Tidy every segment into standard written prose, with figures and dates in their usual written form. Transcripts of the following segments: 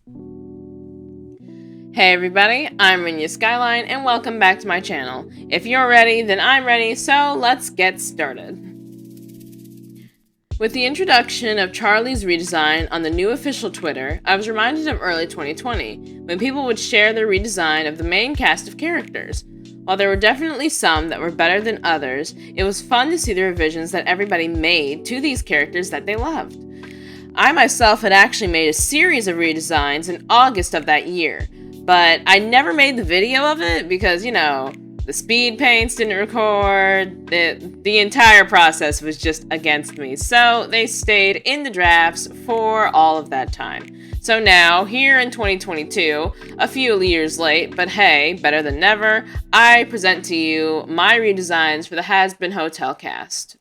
Hey everybody, I'm Rinya Skyline and welcome back to my channel. If you're ready, then I'm ready, so let's get started. With the introduction of Charlie's redesign on the new official Twitter, I was reminded of early 2020, when people would share their redesign of the main cast of characters. While there were definitely some that were better than others, it was fun to see the revisions that everybody made to these characters that they loved. I myself had actually made a series of redesigns in August of that year, but I never made the video of it because, the speed paints didn't record, the entire process was just against me, so they stayed in the drafts for all of that time. So now, here in 2022, a few years late, but hey, better than never, I present to you my redesigns for the Hazbin Hotel cast.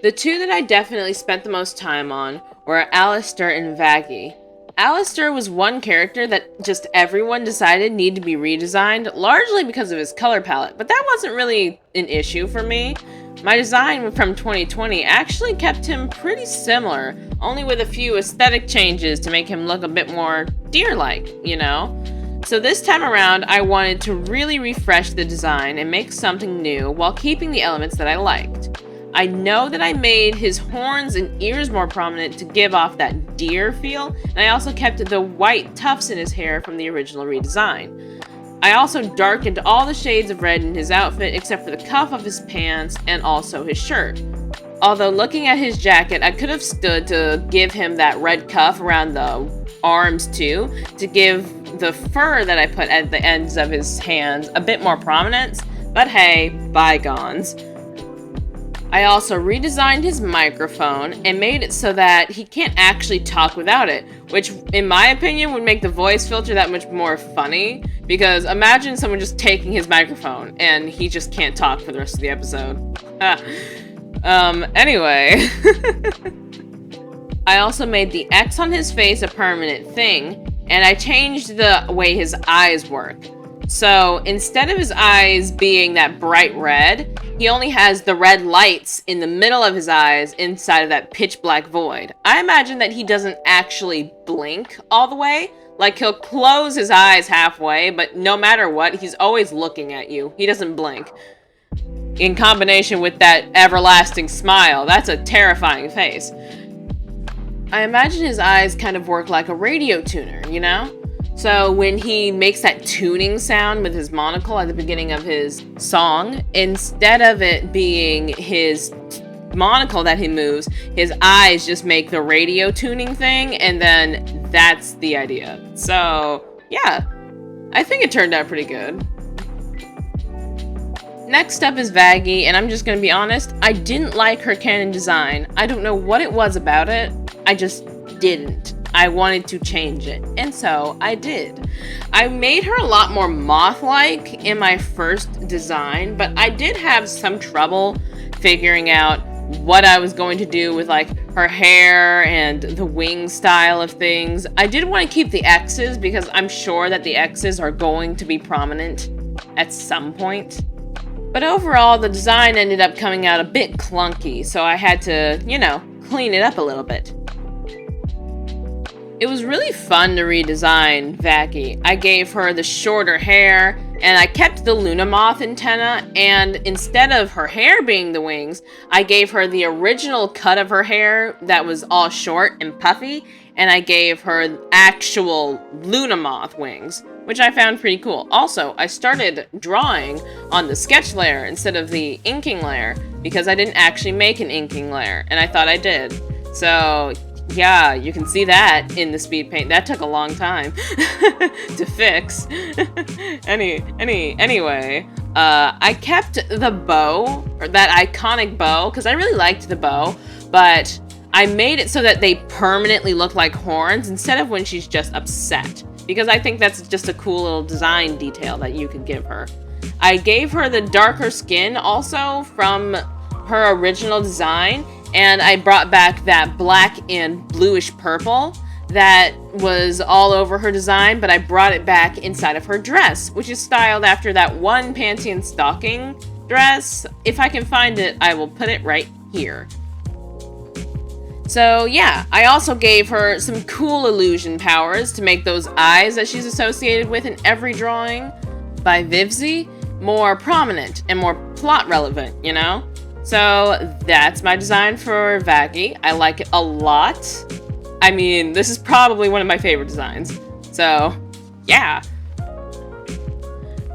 The two that I definitely spent the most time on were Alistair and Vagi. Alistair was one character that just everyone decided needed to be redesigned, largely because of his color palette, but that wasn't really an issue for me. My design from 2020 actually kept him pretty similar, only with a few aesthetic changes to make him look a bit more deer-like, So this time around, I wanted to really refresh the design and make something new while keeping the elements that I liked. I know that I made his horns and ears more prominent to give off that deer feel, and I also kept the white tufts in his hair from the original redesign. I also darkened all the shades of red in his outfit except for the cuff of his pants and also his shirt. Although looking at his jacket, I could have stood to give him that red cuff around the arms too, to give the fur that I put at the ends of his hands a bit more prominence, but hey, bygones. I also redesigned his microphone and made it so that he can't actually talk without it, which in my opinion would make the voice filter that much more funny, because imagine someone just taking his microphone and he just can't talk for the rest of the episode. Anyway. I also made the X on his face a permanent thing, and I changed the way his eyes work. So instead of his eyes being that bright red, he only has the red lights in the middle of his eyes inside of that pitch black void. I imagine that he doesn't actually blink all the way. Like, he'll close his eyes halfway, but no matter what, he's always looking at you. He doesn't blink. In combination with that everlasting smile, that's a terrifying face. I imagine his eyes kind of work like a radio tuner, So when he makes that tuning sound with his monocle at the beginning of his song, instead of it being his monocle that he moves, his eyes just make the radio tuning thing, and then that's the idea. So yeah, I think it turned out pretty good. Next up is Vagi, and I'm just gonna be honest, I didn't like her canon design. I don't know what it was about it, I just didn't. I wanted to change it, and so I did. I made her a lot more moth-like in my first design, but I did have some trouble figuring out what I was going to do with her hair and the wing style of things. I did want to keep the X's because I'm sure that the X's are going to be prominent at some point. But overall, the design ended up coming out a bit clunky, so I had to, clean it up a little bit. It was really fun to redesign Vagi. I gave her the shorter hair, and I kept the Luna Moth antenna, and instead of her hair being the wings, I gave her the original cut of her hair that was all short and puffy, and I gave her actual Luna Moth wings, which I found pretty cool. Also, I started drawing on the sketch layer instead of the inking layer, because I didn't actually make an inking layer, and I thought I did. So yeah, you can see that in the speed paint. That took a long time to fix. Anyway, I kept the bow, or that iconic bow, because I really liked the bow, but I made it so that they permanently look like horns instead of when she's just upset, because I think that's just a cool little design detail that you could give her. I gave her the darker skin also from her original design, and I brought back that black and bluish purple that was all over her design, but I brought it back inside of her dress, which is styled after that one panty and stocking dress. If I can find it, I will put it right here. So yeah, I also gave her some cool illusion powers to make those eyes that she's associated with in every drawing by Vivzi more prominent and more plot relevant, you know? So that's my design for Vagi. I like it a lot. I mean, this is probably one of my favorite designs. So yeah.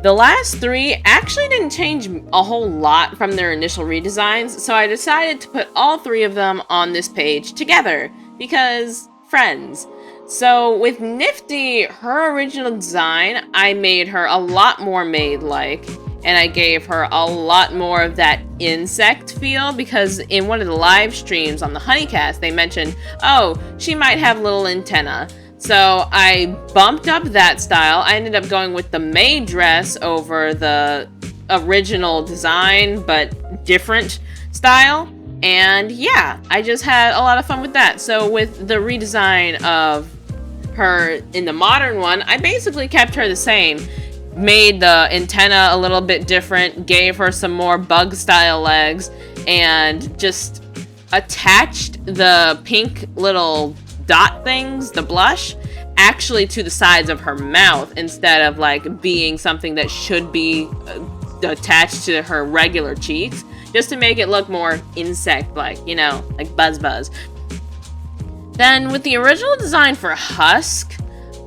The last three actually didn't change a whole lot from their initial redesigns, so I decided to put all three of them on this page together, because friends. So with Nifty, her original design, I made her a lot more maid-like, and I gave her a lot more of that insect feel, because in one of the live streams on the Honeycast, they mentioned, oh, she might have little antennae. So I bumped up that style. I ended up going with the maid dress over the original design, but different style. And yeah, I just had a lot of fun with that. So with the redesign of her in the modern one, I basically kept her the same. Made the antenna a little bit different, gave her some more bug style legs, and just attached the pink little dot things, the blush, actually to the sides of her mouth instead of like being something that should be attached to her regular cheeks, just to make it look more insect-like, you know, like Buzz. Then with the original design for Husk,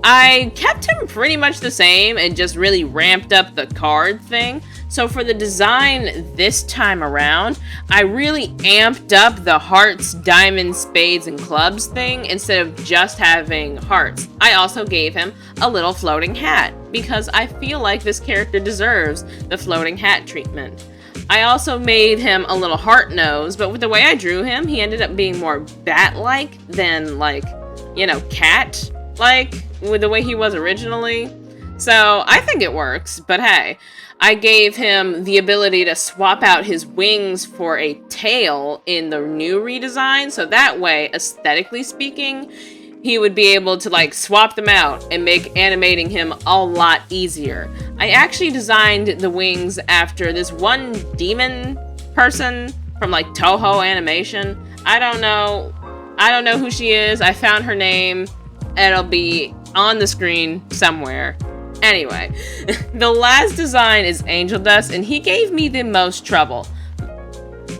I kept him pretty much the same and just really ramped up the card thing. So for the design this time around, I really amped up the hearts, diamonds, spades, and clubs thing instead of just having hearts. I also gave him a little floating hat because I feel like this character deserves the floating hat treatment. I also made him a little heart nose, but with the way I drew him, he ended up being more bat-like than like, you know, cat-like with the way he was originally. So I think it works, but hey. I gave him the ability to swap out his wings for a tail in the new redesign, so that way, aesthetically speaking, he would be able to like swap them out and make animating him a lot easier. I actually designed the wings after this one demon person from like Toho Animation. I don't know who she is. I found her name. It'll be on the screen somewhere. Anyway, the last design is Angel Dust, and he gave me the most trouble.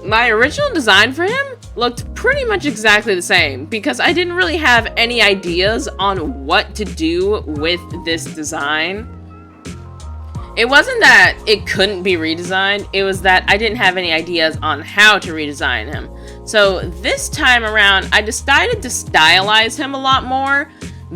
My original design for him looked pretty much exactly the same, because I didn't really have any ideas on what to do with this design. It wasn't that it couldn't be redesigned, it was that I didn't have any ideas on how to redesign him. So this time around, I decided to stylize him a lot more,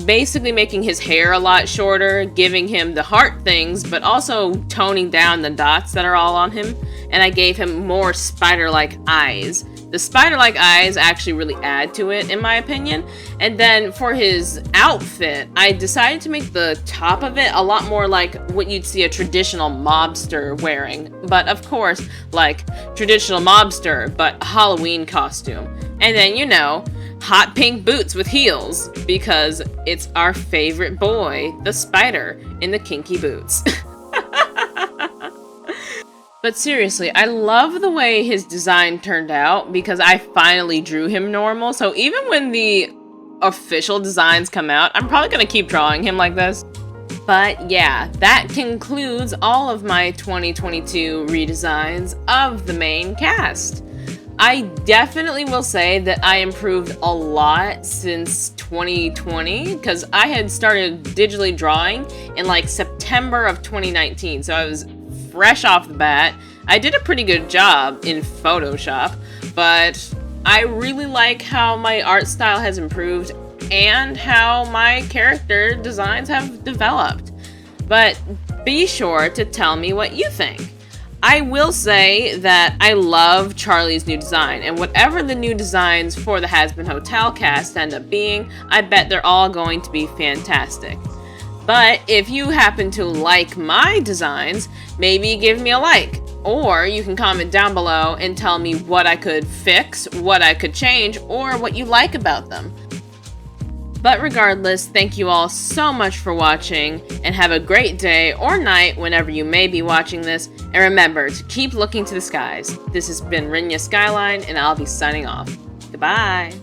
basically making his hair a lot shorter, giving him the heart things, but also toning down the dots that are all on him, and I gave him more spider-like eyes. The spider-like eyes actually really add to it, in my opinion. And then for his outfit, I decided to make the top of it a lot more like what you'd see a traditional mobster wearing. But of course, like traditional mobster, but a Halloween costume. And then, you know, hot pink boots with heels, because it's our favorite boy, the spider, in the kinky boots. But seriously, I love the way his design turned out, because I finally drew him normal, so even when the official designs come out, I'm probably gonna keep drawing him like this. But yeah, that concludes all of my 2022 redesigns of the main cast. I definitely will say that I improved a lot since 2020, because I had started digitally drawing in like September of 2019, so I was fresh off the bat. I did a pretty good job in Photoshop, but I really like how my art style has improved and how my character designs have developed. But be sure to tell me what you think. I will say that I love Charlie's new design, and whatever the new designs for the Hazbin Hotel cast end up being, I bet they're all going to be fantastic. But if you happen to like my designs, maybe give me a like, or you can comment down below and tell me what I could fix, what I could change, or what you like about them. But regardless, thank you all so much for watching, and have a great day or night whenever you may be watching this, and remember to keep looking to the skies. This has been Rinya Skyline, and I'll be signing off. Goodbye!